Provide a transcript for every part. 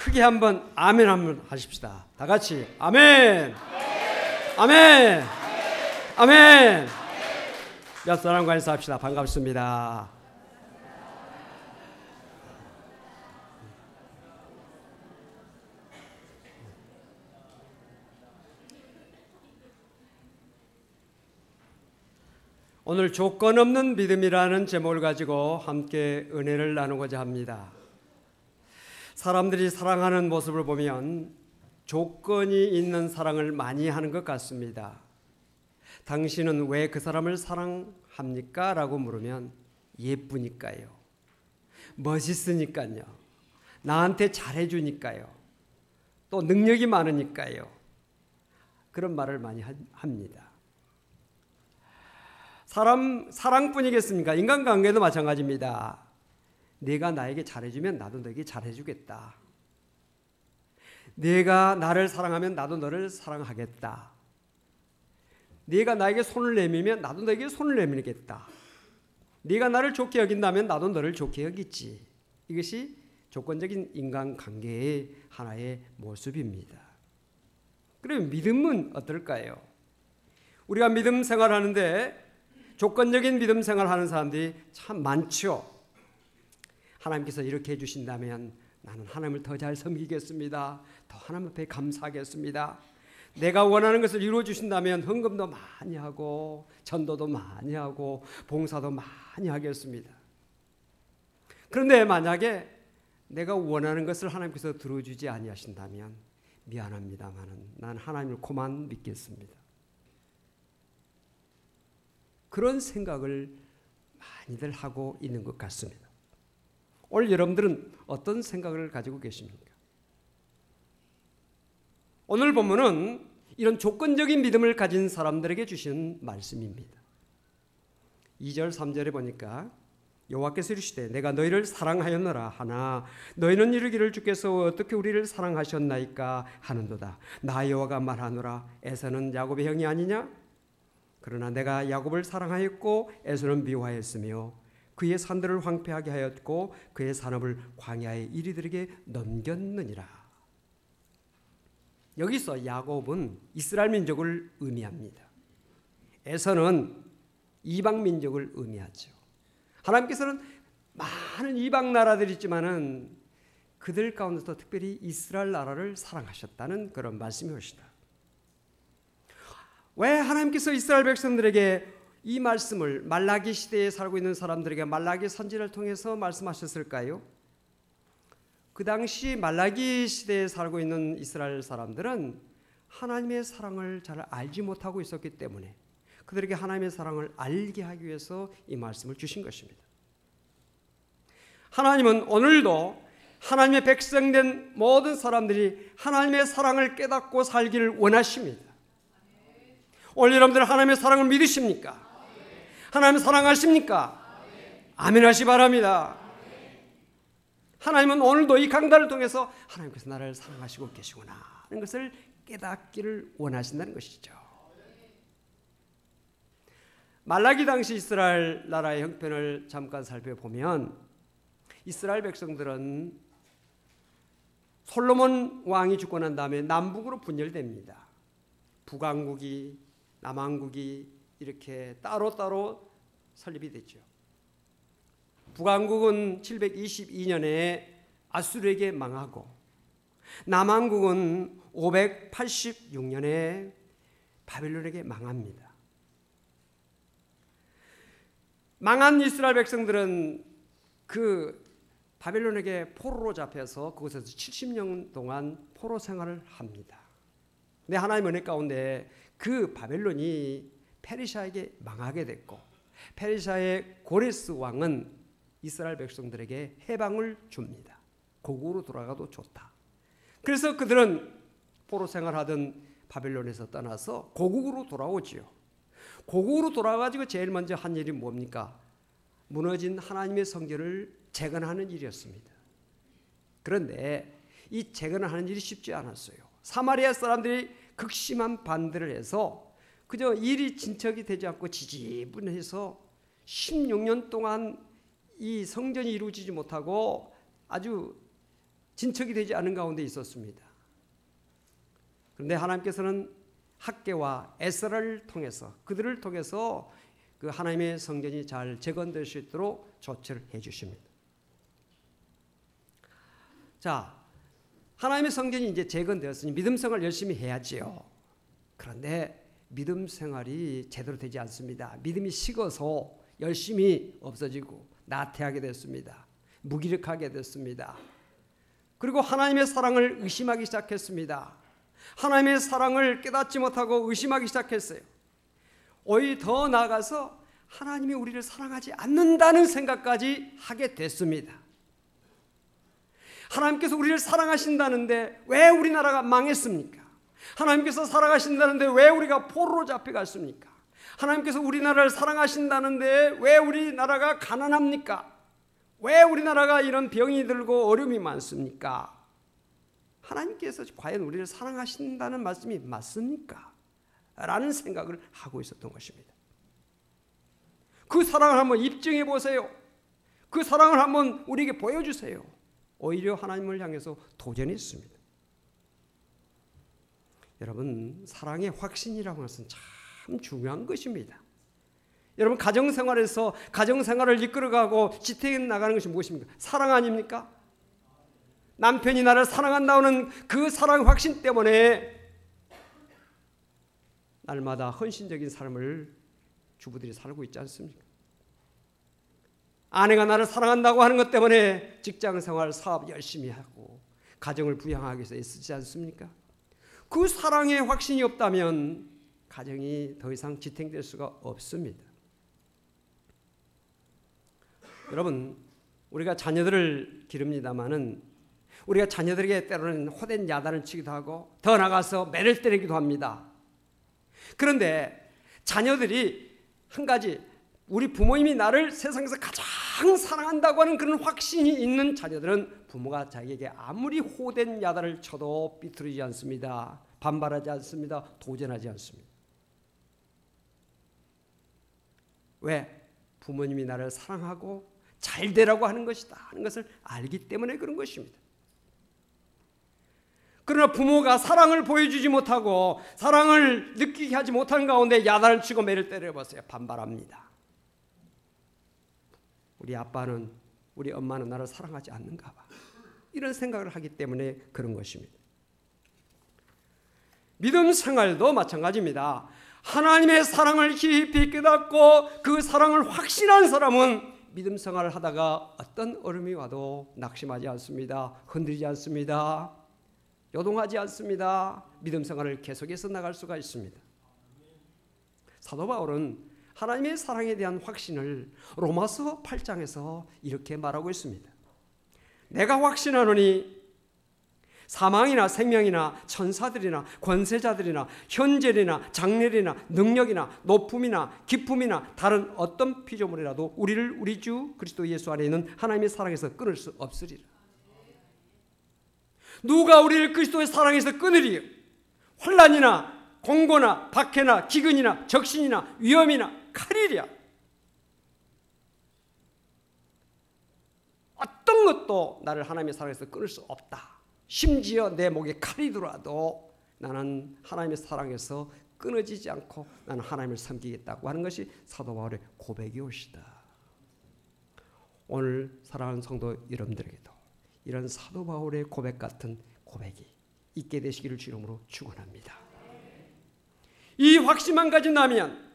크게 한번 아멘 한번 하십시다. 다 같이 아멘. 아멘. 아멘. 몇 사람과 인사합시다. 반갑습니다. 오늘 조건 없는 믿음이라는 제목을 가지고 함께 은혜를 나누고자 합니다. 사람들이 사랑하는 모습을 보면 조건이 있는 사랑을 많이 하는 것 같습니다. 당신은 왜 그 사람을 사랑합니까? 라고 물으면 예쁘니까요. 멋있으니까요. 나한테 잘해주니까요. 또 능력이 많으니까요. 그런 말을 많이 합니다. 사랑뿐이겠습니까? 인간관계도 마찬가지입니다. 네가 나에게 잘해주면 나도 너에게 잘해주겠다. 네가 나를 사랑하면 나도 너를 사랑하겠다. 네가 나에게 손을 내밀면 나도 너에게 손을 내밀겠다. 네가 나를 좋게 여긴다면 나도 너를 좋게 여기지. 이것이 조건적인 인간관계의 하나의 모습입니다. 그럼 믿음은 어떨까요? 우리가 믿음 생활하는데 조건적인 믿음 생활하는 사람들이 참 많죠. 하나님께서 이렇게 해주신다면 나는 하나님을 더 잘 섬기겠습니다. 더 하나님 앞에 감사하겠습니다. 내가 원하는 것을 이루어 주신다면 헌금도 많이 하고 전도도 많이 하고 봉사도 많이 하겠습니다. 그런데 만약에 내가 원하는 것을 하나님께서 들어주지 아니하신다면 미안합니다만 난 하나님을 그만 믿겠습니다. 그런 생각을 많이들 하고 있는 것 같습니다. 오늘 여러분들은 어떤 생각을 가지고 계십니까? 오늘 본문은 이런 조건적인 믿음을 가진 사람들에게 주신 말씀입니다. 2절 3절에 보니까 여호와께서 이르시되 내가 너희를 사랑하였노라 하나 너희는 이르기를 주께서 어떻게 우리를 사랑하셨나이까 하는도다. 나 여호와가 말하노라 에사는 야곱의 형이 아니냐? 그러나 내가 야곱을 사랑하였고 에서는 미워하였으며 그의 산들을 황폐하게 하였고 그의 산업을 광야의 이리들에게 넘겼느니라. 여기서 야곱은 이스라엘 민족을 의미합니다. 에서는 이방 민족을 의미하죠. 하나님께서는 많은 이방 나라들이 있지만은 그들 가운데서 특별히 이스라엘 나라를 사랑하셨다는 그런 말씀이 오시다. 왜 하나님께서 이스라엘 백성들에게 이 말씀을 말라기 시대에 살고 있는 사람들에게 말라기 선지를 통해서 말씀하셨을까요? 그 당시 말라기 시대에 살고 있는 이스라엘 사람들은 하나님의 사랑을 잘 알지 못하고 있었기 때문에 그들에게 하나님의 사랑을 알게 하기 위해서 이 말씀을 주신 것입니다. 하나님은 오늘도 하나님의 백성된 모든 사람들이 하나님의 사랑을 깨닫고 살기를 원하십니다. 오늘 여러분들 하나님의 사랑을 믿으십니까? 하나님 사랑하십니까? 아멘 하시 바랍니다. 하나님은 오늘도 이 강단을 통해서 하나님께서 나를 사랑하시고 계시구나 하는 것을 깨닫기를 원하신다는 것이죠. 말라기 당시 이스라엘 나라의 형편을 잠깐 살펴보면 이스라엘 백성들은 솔로몬 왕이 죽고 난 다음에 남북으로 분열됩니다. 북왕국이 남왕국이 이렇게 따로따로 설립이 됐죠. 북왕국은 722년에 아수르에게 망하고 남왕국은 586년에 바벨론에게 망합니다. 망한 이스라엘 백성들은 그 바벨론에게 포로로 잡혀서 그곳에서 70년 동안 포로 생활을 합니다. 근데 하나님의 은혜 가운데 그 바벨론이 페르시아에게 망하게 됐고 페르시아의 고레스 왕은 이스라엘 백성들에게 해방을 줍니다. 고국으로 돌아가도 좋다. 그래서 그들은 포로 생활하던 바벨론에서 떠나서 고국으로 돌아오지요. 고국으로 돌아가지고 제일 먼저 한 일이 뭡니까? 무너진 하나님의 성전을 재건하는 일이었습니다. 그런데 이 재건하는 일이 쉽지 않았어요. 사마리아 사람들이 극심한 반대를 해서 그저 일이 진척이 되지 않고 지지분해서 16년 동안 이 성전이 이루어지지 못하고 아주 진척이 되지 않은 가운데 있었습니다. 그런데 하나님께서는 학개와 에스라를 통해서 그들을 통해서 그 하나님의 성전이 잘 재건될 수 있도록 조치를 해 주십니다. 자, 하나님의 성전이 이제 재건되었으니 믿음 생활 열심히 해야지요. 그런데 믿음 생활이 제대로 되지 않습니다. 믿음이 식어서 열심히 없어지고 나태하게 됐습니다. 무기력하게 됐습니다. 그리고 하나님의 사랑을 의심하기 시작했습니다. 하나님의 사랑을 깨닫지 못하고 의심하기 시작했어요. 오히려 더 나아가서 하나님이 우리를 사랑하지 않는다는 생각까지 하게 됐습니다. 하나님께서 우리를 사랑하신다는데 왜 우리나라가 망했습니까? 하나님께서 사랑하신다는데 왜 우리가 포로로 잡혀갔습니까? 하나님께서 우리나라를 사랑하신다는데 왜 우리나라가 가난합니까? 왜 우리나라가 이런 병이 들고 어려움이 많습니까? 하나님께서 과연 우리를 사랑하신다는 말씀이 맞습니까? 라는 생각을 하고 있었던 것입니다. 그 사랑을 한번 입증해 보세요. 그 사랑을 한번 우리에게 보여주세요. 오히려 하나님을 향해서 도전했습니다. 여러분, 사랑의 확신이라고 하는 것은 참 중요한 것입니다. 여러분, 가정생활에서 가정생활을 이끌어가고 지탱해 나가는 것이 무엇입니까? 사랑 아닙니까? 남편이 나를 사랑한다는 그 사랑 확신 때문에 날마다 헌신적인 삶을 주부들이 살고 있지 않습니까? 아내가 나를 사랑한다고 하는 것 때문에 직장생활, 사업 열심히 하고 가정을 부양하기 위해서 애쓰지 않습니까? 그 사랑의 확신이 없다면 가정이 더 이상 지탱될 수가 없습니다. 여러분, 우리가 자녀들을 기릅니다마는 우리가 자녀들에게 때로는 호된 야단을 치기도 하고 더 나가서 매를 때리기도 합니다. 그런데 자녀들이 한 가지, 우리 부모님이 나를 세상에서 가장 사랑한다고 하는 그런 확신이 있는 자녀들은 부모가 자기에게 아무리 호된 야단을 쳐도 삐뚤어지지 않습니다. 반발하지 않습니다. 도전하지 않습니다. 왜? 부모님이 나를 사랑하고 잘 되라고 하는 것이다 하는 것을 알기 때문에 그런 것입니다. 그러나 부모가 사랑을 보여주지 못하고 사랑을 느끼게 하지 못하는 가운데 야단을 치고 매를 때려보세요. 반발합니다. 우리 아빠는, 우리 엄마는 나를 사랑하지 않는가 봐. 이런 생각을 하기 때문에 그런 것입니다. 믿음 생활도 마찬가지입니다. 하나님의 사랑을 깊이 깨닫고 그 사랑을 확신한 사람은 믿음 생활을 하다가 어떤 어려움이 와도 낙심하지 않습니다. 흔들리지 않습니다. 요동하지 않습니다. 믿음 생활을 계속해서 나갈 수가 있습니다. 사도 바울은 하나님의 사랑에 대한 확신을 로마서 8장에서 이렇게 말하고 있습니다. 내가 확신하노니 사망이나 생명이나 천사들이나 권세자들이나 현재이나 장래이나 능력이나 높음이나 기쁨이나 다른 어떤 피조물이라도 우리를 우리 주 그리스도 예수 안에 있는 하나님의 사랑에서 끊을 수 없으리라. 누가 우리를 그리스도의 사랑에서 끊으리요? 환난이나 공고나 박해나 기근이나 적신이나 위험이나 칼이랴. 어떤 것도 나를 하나님의 사랑에서 끊을 수 없다. 심지어 내 목에 칼이 들어와도 나는 하나님의 사랑에서 끊어지지 않고 나는 하나님을 섬기겠다고 하는 것이 사도 바울의 고백이옵시다. 오늘 사랑하는 성도 여러분들에게도 이런 사도 바울의 고백 같은 고백이 있게 되시기를 주 이름으로 축원합니다. 이 확신만 가진다면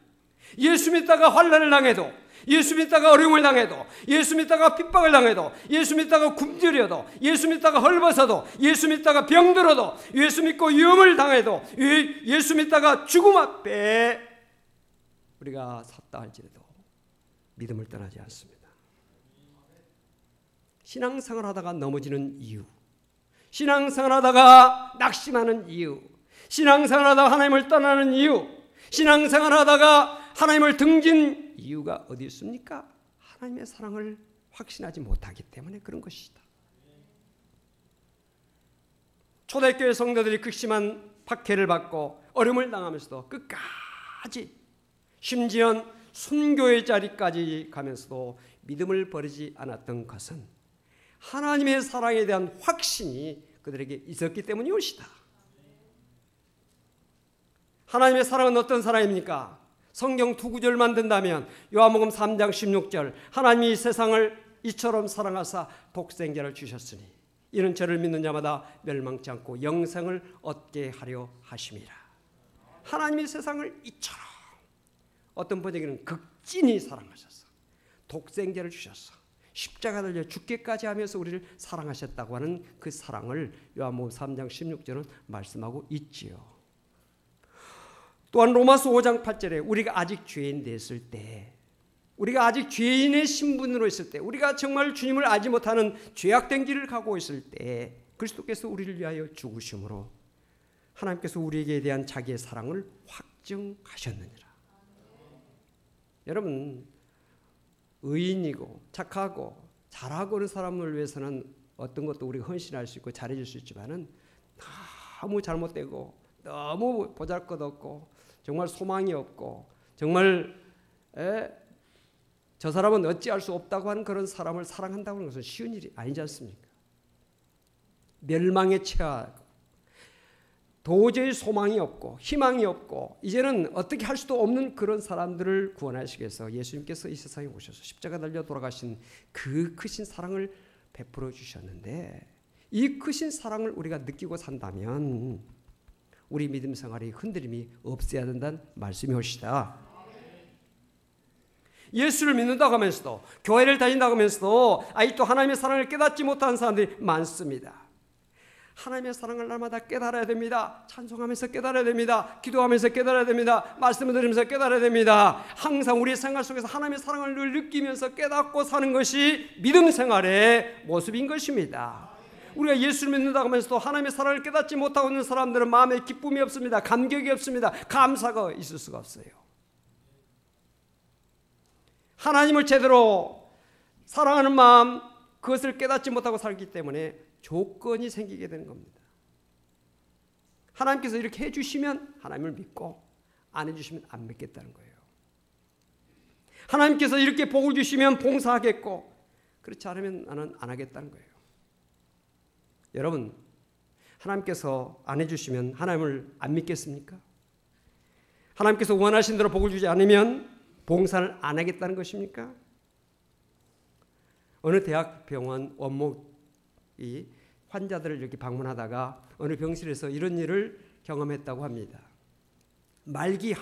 예수 믿다가 환난을 당해도, 예수 믿다가 어려움을 당해도, 예수 믿다가 핍박을 당해도, 예수 믿다가 굶주려도, 예수 믿다가 헐벗어도, 예수 믿다가 병들어도, 예수 믿고 위험을 당해도, 예수 믿다가 죽음 앞에 우리가 섰다 할지라도 믿음을 떠나지 않습니다. 신앙생활 하다가 넘어지는 이유, 신앙생활 하다가 낙심하는 이유, 신앙생활 하다가 하나님을 떠나는 이유, 신앙생활 하다가 하나님을 등진 이유가 어디 있습니까? 하나님의 사랑을 확신하지 못하기 때문에 그런 것이다. 초대교회 성도들이 극심한 박해를 받고 어려움을 당하면서도 끝까지, 심지어 순교의 자리까지 가면서도 믿음을 버리지 않았던 것은 하나님의 사랑에 대한 확신이 그들에게 있었기 때문이옵시다. 하나님의 사랑은 어떤 사랑입니까? 성경 두 구절만 든다면 요한복음 3장 16절 하나님이 세상을 이처럼 사랑하사 독생자를 주셨으니 이는 저를 믿는 자마다 멸망치 않고 영생을 얻게 하려 하심이라. 하나님이 세상을 이처럼, 어떤 번역에는 극진히 사랑하셔서 독생자를 주셔서 십자가 달려 죽기까지 하면서 우리를 사랑하셨다고 하는 그 사랑을 요한복음 3장 16절은 말씀하고 있지요. 또한 로마서 5장 8절에 우리가 아직 죄인 됐을 때, 우리가 아직 죄인의 신분으로 있을 때, 우리가 정말 주님을 알지 못하는 죄악된 길을 가고 있을 때 그리스도께서 우리를 위하여 죽으심으로 하나님께서 우리에게 대한 자기의 사랑을 확증하셨느니라. 여러분, 의인이고 착하고 잘하고 하는 사람을 위해서는 어떤 것도 우리가 헌신할 수 있고 잘해줄 수 있지만은 너무 잘못되고 너무 보잘것없고 정말 소망이 없고 정말 저 사람은 어찌할 수 없다고 하는 그런 사람을 사랑한다고 하는 것은 쉬운 일이 아니지 않습니까? 멸망에 처하고 도저히 소망이 없고 희망이 없고 이제는 어떻게 할 수도 없는 그런 사람들을 구원하시기 위해서 예수님께서 이 세상에 오셔서 십자가 달려 돌아가신 그 크신 사랑을 베풀어 주셨는데, 이 크신 사랑을 우리가 느끼고 산다면 우리 믿음 생활의 흔들림이 없어야 된다는 말씀이 옵시다. 예수를 믿는다고 하면서도 교회를 다닌다고 하면서도 아직도 하나님의 사랑을 깨닫지 못하는 사람들이 많습니다. 하나님의 사랑을 날마다 깨달아야 됩니다. 찬송하면서 깨달아야 됩니다. 기도하면서 깨달아야 됩니다. 말씀을 들으면서 깨달아야 됩니다. 항상 우리 생활 속에서 하나님의 사랑을 늘 느끼면서 깨닫고 사는 것이 믿음 생활의 모습인 것입니다. 우리가 예수를 믿는다고 하면서도 하나님의 사랑을 깨닫지 못하고 있는 사람들은 마음에 기쁨이 없습니다. 감격이 없습니다. 감사가 있을 수가 없어요. 하나님을 제대로 사랑하는 마음, 그것을 깨닫지 못하고 살기 때문에 조건이 생기게 되는 겁니다. 하나님께서 이렇게 해주시면 하나님을 믿고 안 해주시면 안 믿겠다는 거예요. 하나님께서 이렇게 복을 주시면 봉사하겠고 그렇지 않으면 나는 안 하겠다는 거예요. 여러분, 하나님께서 안 해주시면 하나님을 안 믿겠습니까? 하나님께서 원하신 대로 복을 주지 않으면 봉사를 안 하겠다는 것입니까? 어느 대학 병원 원목이 환자들을 이렇게 방문하다가 어느 병실에서 이런 일을 경험했다고 합니다. 말기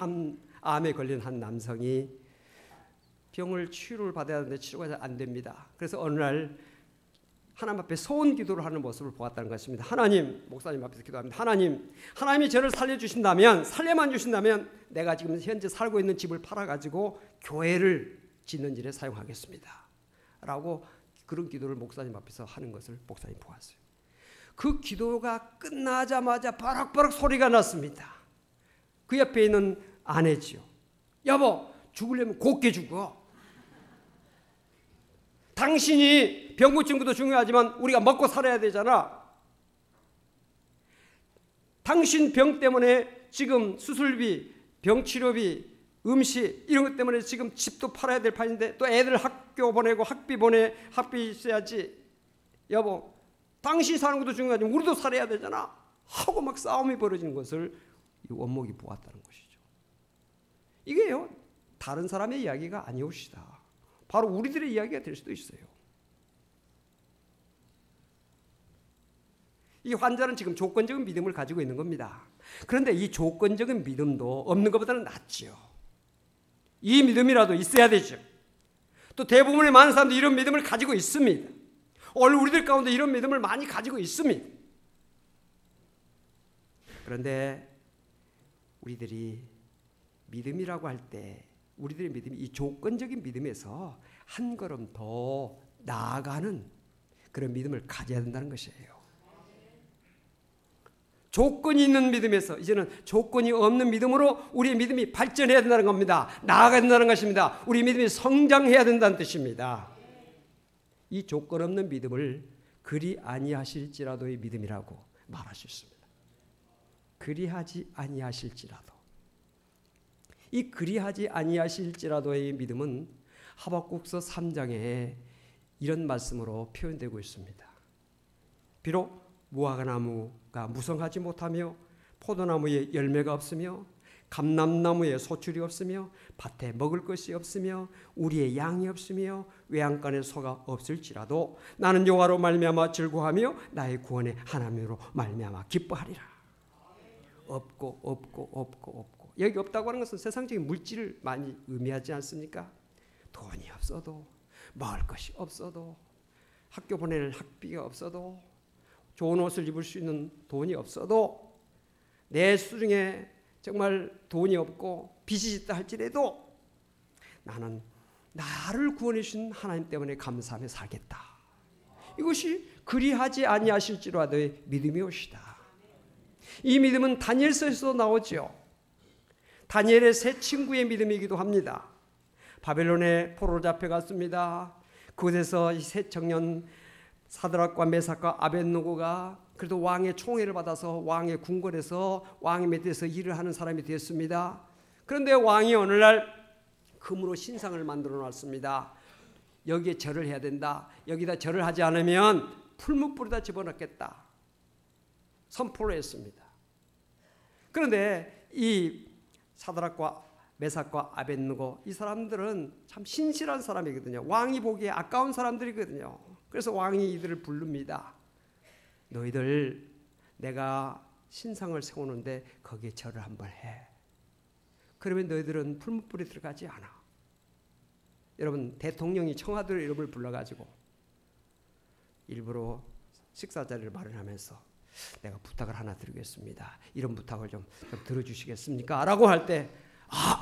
암에 걸린 한 남성이 병을 치료를 받아야 하는데 치료가 안 됩니다. 그래서 어느 날 하나님 앞에 소원 기도를 하는 모습을 보았다는 것입니다. 하나님, 목사님 앞에서 기도합니다. 하나님이 저를 살려주신다면, 살려만 주신다면 내가 지금 현재 살고 있는 집을 팔아가지고 교회를 짓는 일에 사용하겠습니다. 라고 그런 기도를 목사님 앞에서 하는 것을 목사님 보았어요. 그 기도가 끝나자마자 바락바락 소리가 났습니다. 그 옆에 있는 아내지요. 여보, 죽으려면 곱게 죽어. 당신이 병 고치는 것도 중요하지만 우리가 먹고 살아야 되잖아. 당신 병 때문에 지금 수술비, 병치료비, 음식 이런 것 때문에 지금 집도 팔아야 될 판인데 또 애들 학교 보내고 학비 있어야지. 여보, 당신이 사는 것도 중요하지만 우리도 살아야 되잖아. 하고 막 싸움이 벌어지는 것을 이 원목이 보았다는 것이죠. 이게요, 다른 사람의 이야기가 아니옵시다. 바로 우리들의 이야기가 될 수도 있어요. 이 환자는 지금 조건적인 믿음을 가지고 있는 겁니다. 그런데 이 조건적인 믿음도 없는 것보다는 낫지요. 이 믿음이라도 있어야 되죠. 또 대부분의 많은 사람들이 이런 믿음을 가지고 있습니다. 오늘 우리들 가운데 이런 믿음을 많이 가지고 있습니다. 그런데 우리들이 믿음이라고 할 때 우리들의 믿음이 이 조건적인 믿음에서 한 걸음 더 나아가는 그런 믿음을 가져야 된다는 것이에요. 조건이 있는 믿음에서 이제는 조건이 없는 믿음으로 우리의 믿음이 발전해야 된다는 겁니다. 나아가야 된다는 것입니다. 우리 믿음이 성장해야 된다는 뜻입니다. 이 조건 없는 믿음을 그리 아니하실지라도의 믿음이라고 말할 수 있습니다. 그리하지 아니하실지라도. 이 그리하지 아니하실지라도의 믿음은 하박국서 3장에 이런 말씀으로 표현되고 있습니다. 비록 무화과나무가 무성하지 못하며 포도나무에 열매가 없으며 감람나무에 소출이 없으며 밭에 먹을 것이 없으며 우리의 양이 없으며 외양간에 소가 없을지라도 나는 여호와로 말미암아 즐거워하며 나의 구원의 하나님으로 말미암아 기뻐하리라. 없고 여기 없다고 하는 것은 세상적인 물질을 많이 의미하지 않습니까? 돈이 없어도 먹을 것이 없어도 학교 보낼 학비가 없어도 좋은 옷을 입을 수 있는 돈이 없어도 내 수중에 정말 돈이 없고 빚이 있다 할지라도 나는 나를 구원해 주신 하나님 때문에 감사하며 살겠다. 이것이 그리하지 아니하실지라도의 믿음이옵시다. 이 믿음은 다니엘서에서도 나오죠. 다니엘의 세 친구의 믿음이기도 합니다. 바벨론에 포로로 잡혀갔습니다. 그곳에서 이 세 청년 사드락과 메삭과 아벳느고가 그래도 왕의 총애를 받아서 왕의 궁궐에서 왕의 밑에서 일을 하는 사람이 되었습니다. 그런데 왕이 어느 날 금으로 신상을 만들어 놨습니다. 여기에 절을 해야 된다. 여기다 절을 하지 않으면 풀무불에다 집어넣겠다. 선포를 했습니다. 그런데 이 사드락과 메삭과 아벳느고 이 사람들은 참 신실한 사람이거든요. 왕이 보기에 아까운 사람들이거든요. 그래서 왕이 이들을 부릅니다. 너희들 내가 신상을 세우는데 거기에 절을 한번 해. 그러면 너희들은 풀무불에 들어가지 않아. 여러분 대통령이 청와대로 여러분을 불러가지고 일부러 식사 자리를 마련하면서 내가 부탁을 하나 드리겠습니다. 이런 부탁을 좀 들어주시겠습니까? 라고 할 때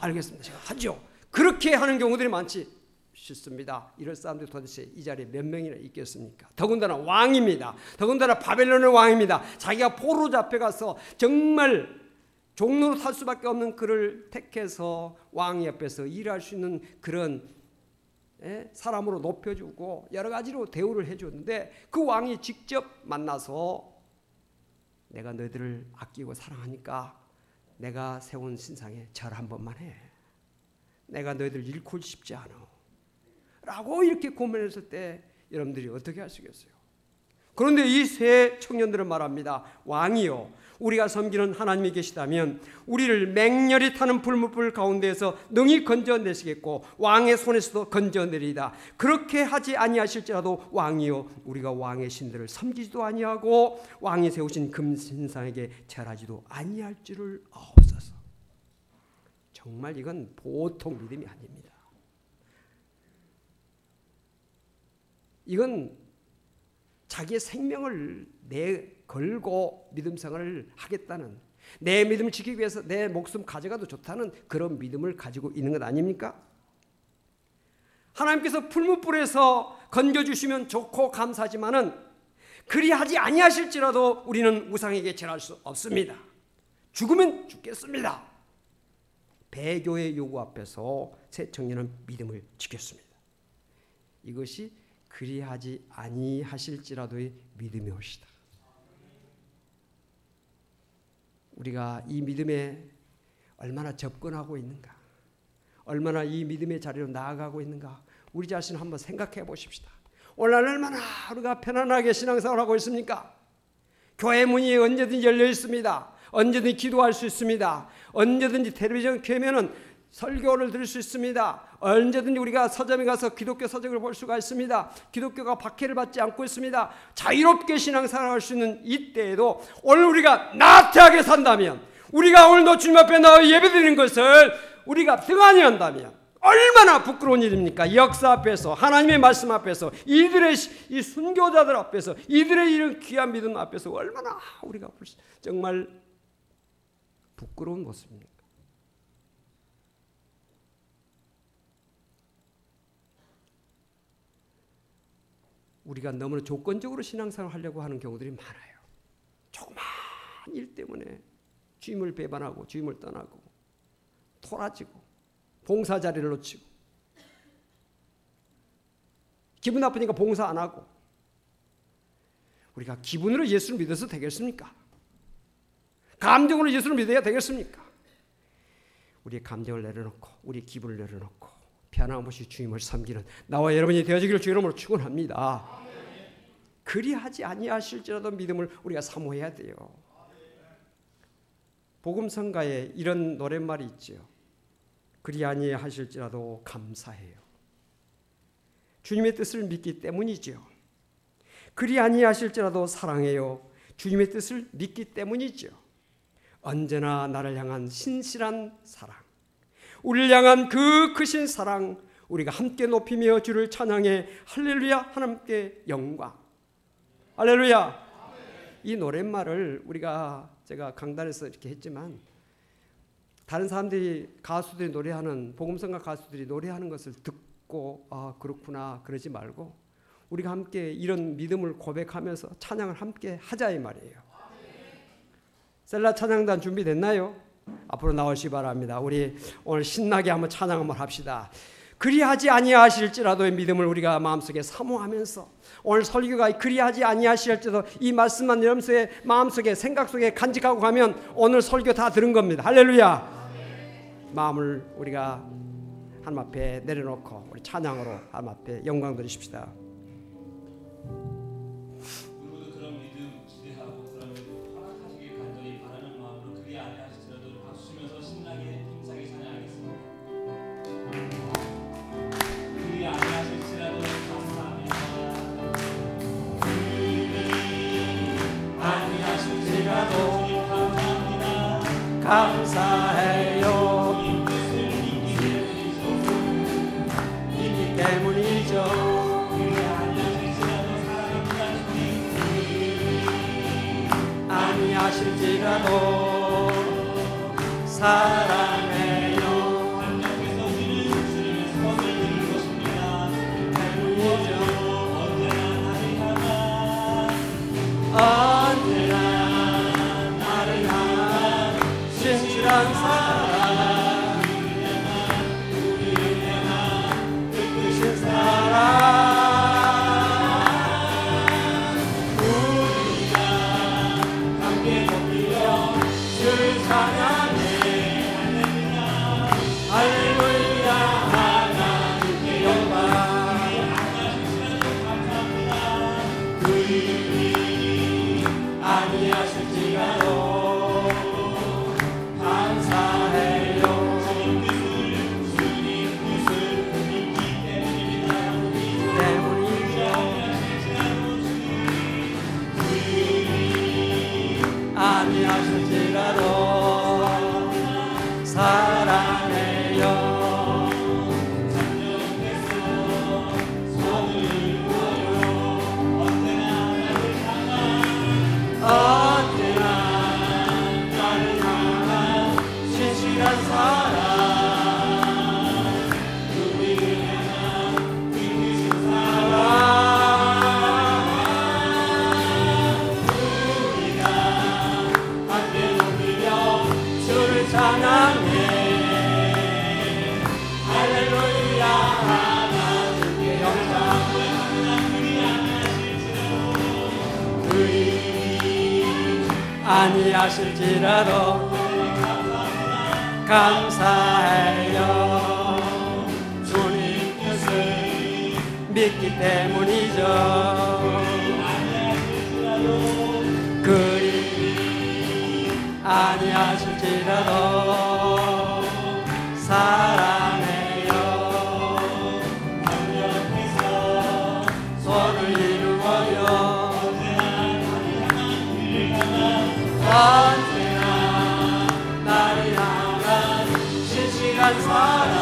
알겠습니다. 제가 하죠. 그렇게 하는 경우들이 많지 싶습니다. 이럴 사람들이 도대체 이 자리에 몇 명이나 있겠습니까? 더군다나 왕입니다. 더군다나 바벨론의 왕입니다. 자기가 포로로 잡혀가서 정말 종로로 탈 수밖에 없는 그를 택해서 왕 옆에서 일할 수 있는 그런 사람으로 높여주고 여러 가지로 대우를 해줬는데 그 왕이 직접 만나서 내가 너희들을 아끼고 사랑하니까 내가 세운 신상에 절 한 번만 해. 내가 너희들 잃고 싶지 않아. 라고 이렇게 고민했을 때 여러분들이 어떻게 하시겠어요? 그런데 이 세 청년들은 말합니다. 왕이요, 우리가 섬기는 하나님이 계시다면 우리를 맹렬히 타는 불무불 가운데에서 능히 건져내시겠고 왕의 손에서도 건져내리이다. 그렇게 하지 아니하실지라도 왕이요, 우리가 왕의 신들을 섬기지도 아니하고 왕이 세우신 금신상에게 절하지도 아니할 줄을 아옵소서. 정말 이건 보통 믿음이 아닙니다. 이건 자기의 생명을 걸고 믿음 생활을 하겠다는, 내 믿음을 지키기 위해서 내 목숨 가져가도 좋다는 그런 믿음을 가지고 있는 것 아닙니까? 하나님께서 풀무불에서 건져주시면 좋고 감사하지만은 그리하지 아니하실지라도 우리는 우상에게 절할 수 없습니다. 죽으면 죽겠습니다. 배교의 요구 앞에서 새 청년은 믿음을 지켰습니다. 이것이 그리하지 아니하실지라도의 믿음이옵시다. 우리가 이 믿음에 얼마나 접근하고 있는가, 얼마나 이 믿음의 자리로 나아가고 있는가, 우리 자신을 한번 생각해 보십시다. 오늘 얼마나 우리가 편안하게 신앙생활을 하고 있습니까? 교회 문이 언제든지 열려 있습니다. 언제든지 기도할 수 있습니다. 언제든지 텔레비전 켜면은 설교를 들을 수 있습니다. 언제든지 우리가 서점에 가서 기독교 서적을 볼 수가 있습니다. 기독교가 박해를 받지 않고 있습니다. 자유롭게 신앙생활을 할 수 있는 이때에도 오늘 우리가 나태하게 산다면, 우리가 오늘도 주님 앞에 나와 예배드리는 것을 우리가 등한히 한다면 얼마나 부끄러운 일입니까? 역사 앞에서, 하나님의 말씀 앞에서, 이들의 이 순교자들 앞에서, 이들의 이런 귀한 믿음 앞에서 얼마나 우리가 정말 부끄러운 모습입니까? 우리가 너무나 조건적으로 신앙생활을 하려고 하는 경우들이 많아요. 조그만 일 때문에 주임을 배반하고 주임을 떠나고 토라지고 봉사 자리를 놓치고 기분 나쁘니까 봉사 안 하고. 우리가 기분으로 예수를 믿어서 되겠습니까? 감정으로 예수를 믿어야 되겠습니까? 우리의 감정을 내려놓고 우리의 기분을 내려놓고 변함없이 주님을 섬기는 나와 여러분이 되어지기를 주 이름으로 축원합니다. 그리하지 아니하실지라도 믿음을 우리가 사모해야 돼요. 복음성가에 이런 노랫말이 있죠. 그리 아니하실지라도 감사해요. 주님의 뜻을 믿기 때문이죠. 그리 아니하실지라도 사랑해요. 주님의 뜻을 믿기 때문이죠. 언제나 나를 향한 신실한 사랑, 우리를 향한 그 크신 사랑, 우리가 함께 높이며 주를 찬양해 할렐루야, 하나님께 영광. 할렐루야. 이 노랫말을 제가 강단에서 이렇게 했지만 다른 사람들이 가수들이 노래하는 복음성가 가수들이 노래하는 것을 듣고 아 그렇구나 그러지 말고 우리가 함께 이런 믿음을 고백하면서 찬양을 함께 하자 이 말이에요. 셀라 찬양단 준비됐나요? 앞으로 나오시기 바랍니다. 우리 오늘 신나게 한번 찬양 한번 합시다. 그리하지 아니하실지라도의 믿음을 우리가 마음속에 사모하면서 오늘 설교가 그리하지 아니하실지라도 이 말씀만 여러분의 마음속에 생각 속에 간직하고 가면 오늘 설교 다 들은 겁니다. 할렐루야. 마음을 우리가 하나님 앞에 내려놓고 우리 찬양으로 하나님 앞에 영광 드리십시다. 우리도 그런 믿음 기대하고 그런 믿음 허락하시길 간절히 바라는 마음으로 그리 아니하실지라도 박수 치면서 신나게 힘차게 찬양하겠습니다. 그리 아니하실지라도 감사합니다. 그리 아니하실지라도 감사합니다. 감사해요. 때문이죠. 아니하실지라도 사랑해요. 때문이죠. 언제나 나를 향한 신실한 사랑, 우리가 함께 높이며 주를 찬양해 할렐루야 하나님께 영광. 그리 아니하실지라도 사랑해요. 언제나 나를 향한 신실한 사랑, 우리를 향한 이끄신 사랑, 우리가 함께 높이며 주를 찬양해 할렐루야 하나님께 영광. 그리 아니하실지라도 감사해요. 주님 뜻을 믿기 때문이죠. 그리 아니하실지라도 사랑해요. 협력해서 손을 이루어요. 언제나 나를 향한 신실한 사랑,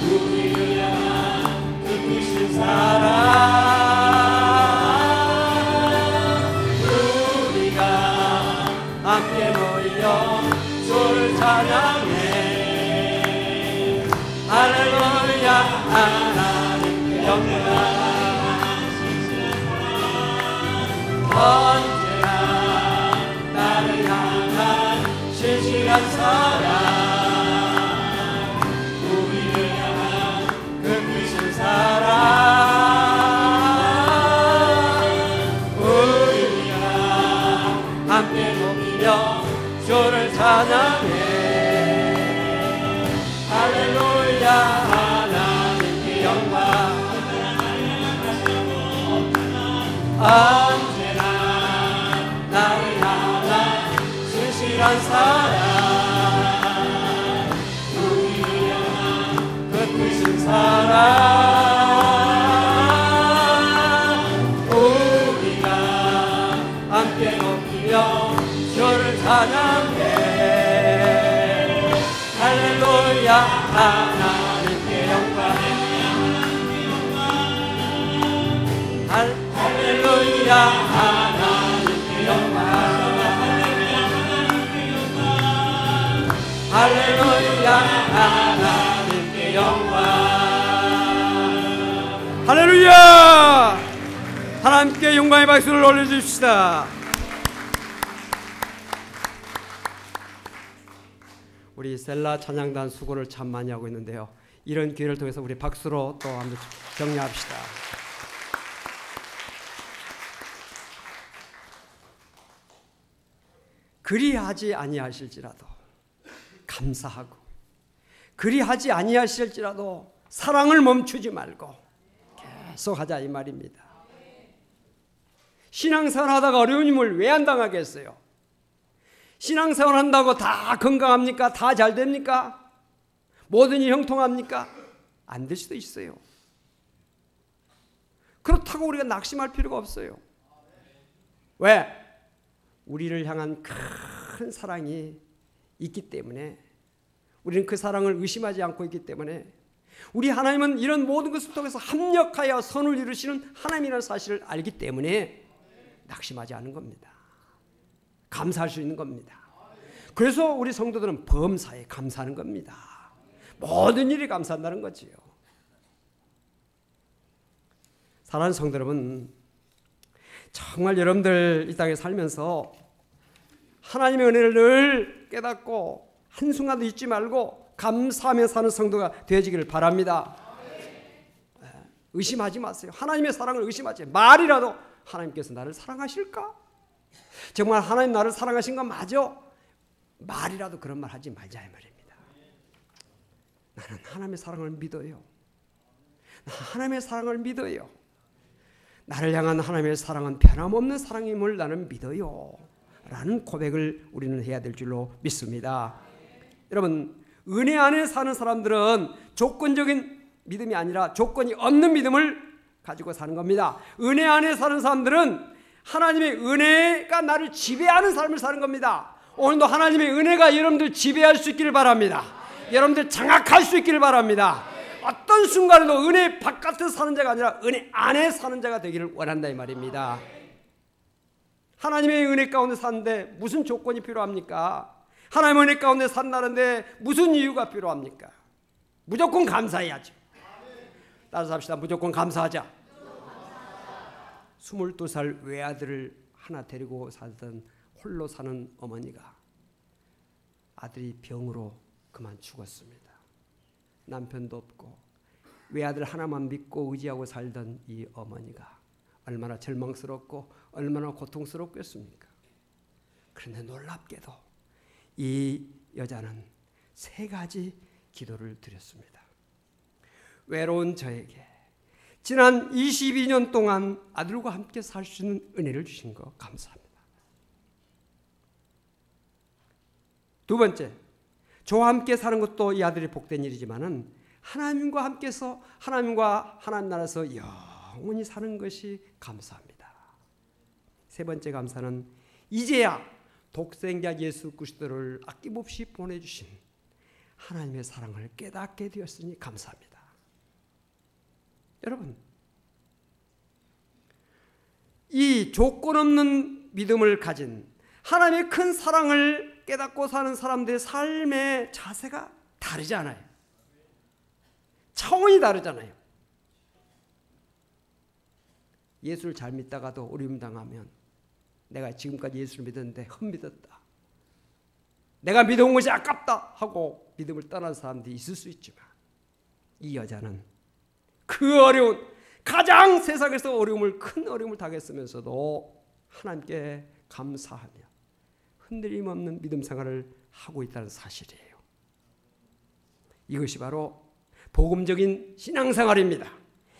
우리를 향한 그 크신 사랑, 우리가 함께 모여 주를 찬양해 할렐루야 하나님께 영광. 언제나 나를 향한 신실한 사랑, 우리를 향한 그 크신 사랑, 우리가 함께 높이며 주를 찬양해 할렐루야. 언제나 나를 향한 진실한 사랑 우리를 향한 그 크신 사랑 우리가 함께 높이며 주를 찬양해 할렐루야 하나님께 영광 할렐루야 하나님께 영광 할렐루야 하나님께 영광 할렐루야 하나님께 영광의 박수를 올려주십시다. 우리 셀라 찬양단 수고를 참 많이 하고 있는데요. 이런 기회를 통해서 우리 박수로 또 한번 격려합시다. 그리하지 아니하실지라도 감사하고 그리하지 아니하실지라도 사랑을 멈추지 말고 계속하자 이 말입니다. 신앙생활 하다가 어려움을 왜 안 당하겠어요? 신앙생활 한다고 다 건강합니까? 다 잘 됩니까? 모든 일 형통합니까? 안 될 수도 있어요. 그렇다고 우리가 낙심할 필요가 없어요. 왜? 우리를 향한 큰 사랑이 있기 때문에 우리는 그 사랑을 의심하지 않고 있기 때문에 우리 하나님은 이런 모든 것을 통해서 합력하여 선을 이루시는 하나님이라는 사실을 알기 때문에 낙심하지 않은 겁니다. 감사할 수 있는 겁니다. 그래서 우리 성도들은 범사에 감사하는 겁니다. 모든 일이 감사한다는 거지요. 사랑하는 성도 여러분, 정말 여러분들 이 땅에 살면서 하나님의 은혜를 늘 깨닫고 한순간도 잊지 말고 감사하며 사는 성도가 되어지기를 바랍니다. 의심하지 마세요. 하나님의 사랑을 의심하지 마세요. 말이라도 하나님께서 나를 사랑하실까? 정말 하나님 나를 사랑하신 건 맞아? 말이라도 그런 말 하지 말자 이 말입니다. 나는 하나님의 사랑을 믿어요. 하나님의 사랑을 믿어요. 나를 향한 하나님의 사랑은 변함없는 사랑임을 나는 믿어요. 라는 고백을 우리는 해야 될 줄로 믿습니다. 여러분, 은혜 안에 사는 사람들은 조건적인 믿음이 아니라 조건이 없는 믿음을 가지고 사는 겁니다. 은혜 안에 사는 사람들은 하나님의 은혜가 나를 지배하는 삶을 사는 겁니다. 오늘도 하나님의 은혜가 여러분들 지배할 수 있기를 바랍니다. 여러분들 장악할 수 있기를 바랍니다. 어떤 순간에도 은혜 바깥에서 사는 자가 아니라 은혜 안에 사는 자가 되기를 원한다 이 말입니다. 하나님의 은혜 가운데 사는데 무슨 조건이 필요합니까? 하나님의 은혜 가운데 산다는데 무슨 이유가 필요합니까? 무조건 감사해야죠. 따라서 합시다. 무조건 감사하자. 22살 외아들을 하나 데리고 살던 홀로 사는 어머니가 아들이 병으로 그만 죽었습니다. 남편도 없고 외아들 하나만 믿고 의지하고 살던 이 어머니가 얼마나 절망스럽고 얼마나 고통스럽겠습니까? 그런데 놀랍게도 이 여자는 3가지 기도를 드렸습니다. 외로운 저에게 지난 22년 동안 아들과 함께 살 수 있는 은혜를 주신 거 감사합니다. 2번째, 저와 함께 사는 것도 이 아들이 복된 일이지만은 하나님과 함께서 하나님과 하나님 나라에서 영원히 사는 것이 감사합니다. 3번째 감사는 이제야 독생자 예수 그리스도를 아낌없이 보내주신 하나님의 사랑을 깨닫게 되었으니 감사합니다. 여러분, 이 조건 없는 믿음을 가진 하나님의 큰 사랑을 깨닫고 사는 사람들의 삶의 자세가 다르잖아요. 차원이 다르잖아요. 예수를 잘 믿다가도 어려움 당하면 내가 지금까지 예수를 믿었는데 헛믿었다, 내가 믿어온 것이 아깝다 하고 믿음을 떠난 사람들이 있을 수 있지만 이 여자는 그 어려운, 가장 세상에서 큰 어려움을 당했으면서도 하나님께 감사하며 흔들림 없는 믿음 생활을 하고 있다는 사실이에요. 이것이 바로 복음적인 신앙생활입니다.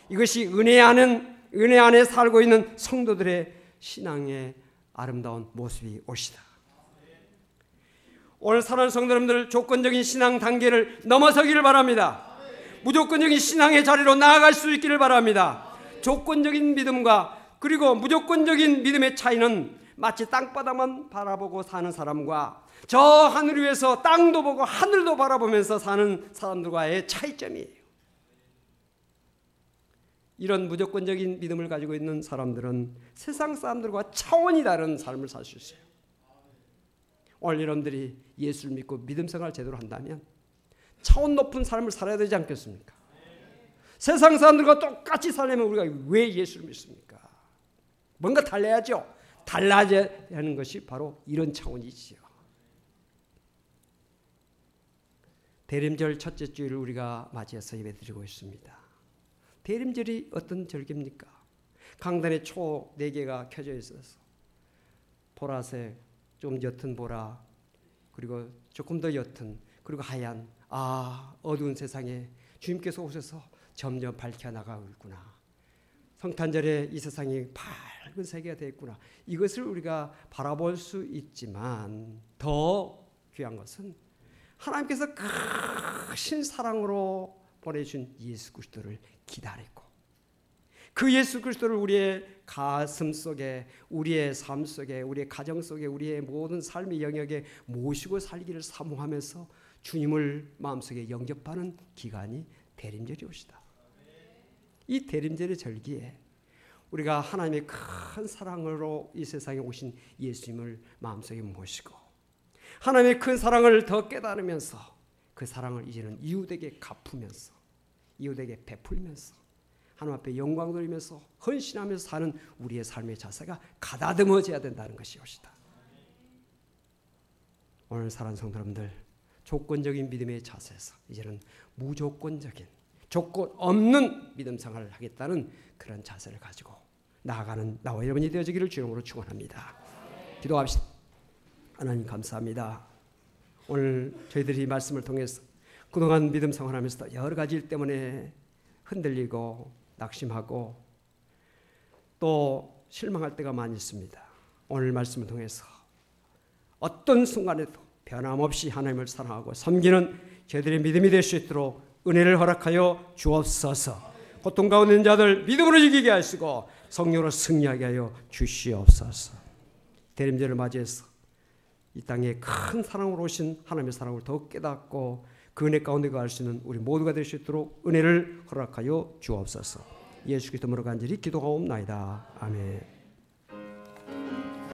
이것이 은혜 안은 은혜 안에 살고 있는 성도들의 신앙의 아름다운 모습이 오시다. 오늘 사랑하는 성도 여러분들, 조건적인 신앙 단계를 넘어서기를 바랍니다. 무조건적인 신앙의 자리로 나아갈 수 있기를 바랍니다. 조건적인 믿음과 그리고 무조건적인 믿음의 차이는 마치 땅바닥만 바라보고 사는 사람과 저 하늘 위에서 땅도 보고 하늘도 바라보면서 사는 사람들과의 차이점이에요. 이런 무조건적인 믿음을 가지고 있는 사람들은 세상 사람들과 차원이 다른 삶을 살 수 있어요. 오늘 여러분들이 예수를 믿고 믿음 생활을 제대로 한다면 차원 높은 삶을 살아야 되지 않겠습니까? 세상 사람들과 똑같이 살려면 우리가 왜 예수를 믿습니까? 뭔가 달라야죠. 달라져야 하는 것이 바로 이런 차원이지요. 대림절 첫째 주일을 우리가 맞이해서 예배드리고 있습니다. 대림절이 어떤 절기입니까? 강단에 초 4개가 켜져 있어서 보라색, 좀 옅은 보라, 그리고 조금 더 옅은, 그리고 하얀, 어두운 세상에 주님께서 오셔서 점점 밝혀나가고 있구나. 성탄절에 이 세상이 밝은 세계가 되었구나. 이것을 우리가 바라볼 수 있지만 더 귀한 것은 하나님께서 크신 사랑으로 보내주신 예수 그리스도를 기다리고 그 예수 그리스도를 우리의 가슴 속에, 우리의 삶 속에, 우리의 가정 속에, 우리의 모든 삶의 영역에 모시고 살기를 사모하면서 주님을 마음속에 영접하는 기간이 대림절이 오시다. 이 대림절의 절기에 우리가 하나님의 큰 사랑으로 이 세상에 오신 예수님을 마음속에 모시고 하나님의 큰 사랑을 더 깨달으면서 그 사랑을 이제는 이웃에게 갚으면서 이웃에게 베풀면서 하나님 앞에 영광 돌리면서 헌신하면서 사는 우리의 삶의 자세가 가다듬어져야 된다는 것이 것이다. 오늘 사랑하는 성도 여러분들, 조건적인 믿음의 자세에서 이제는 무조건적인, 조건 없는 믿음 생활을 하겠다는 그런 자세를 가지고 나아가는 나와 여러분이 되어지기를 주님으로 축원합니다. 기도합시다. 하나님 감사합니다. 오늘 저희들이 이 말씀을 통해서 그동안 믿음 생활하면서 여러 가지 일 때문에 흔들리고 낙심하고 또 실망할 때가 많이 있습니다. 오늘 말씀을 통해서 어떤 순간에도 변함없이 하나님을 사랑하고 섬기는 저희들의 믿음이 될 수 있도록 은혜를 허락하여 주옵소서. 고통 가운데 있는 자들 믿음으로 이기게 하시고 성령으로 승리하게 하여 주시옵소서. 대림절을 맞이해서 이 땅에 큰 사랑으로 오신 하나님의 사랑을 더욱 깨닫고 그 은혜 가운데 갈 수 있는 우리 모두가 될 수 있도록 은혜를 허락하여 주옵소서. 예수 그리스도 이름으로 간절히 기도하옵나이다. 아멘.